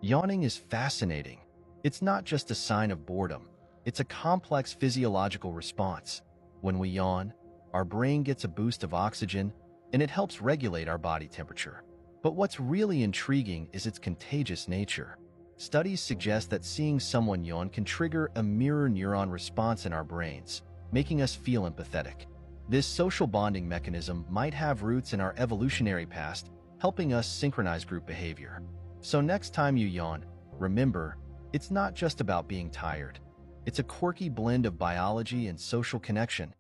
Yawning is fascinating. It's not just a sign of boredom. It's a complex physiological response. When we yawn, our brain gets a boost of oxygen, and it helps regulate our body temperature. But what's really intriguing is its contagious nature. Studies suggest that seeing someone yawn can trigger a mirror neuron response in our brains, making us feel empathetic. This social bonding mechanism might have roots in our evolutionary past, helping us synchronize group behavior. So next time you yawn, remember, it's not just about being tired. It's a quirky blend of biology and social connection,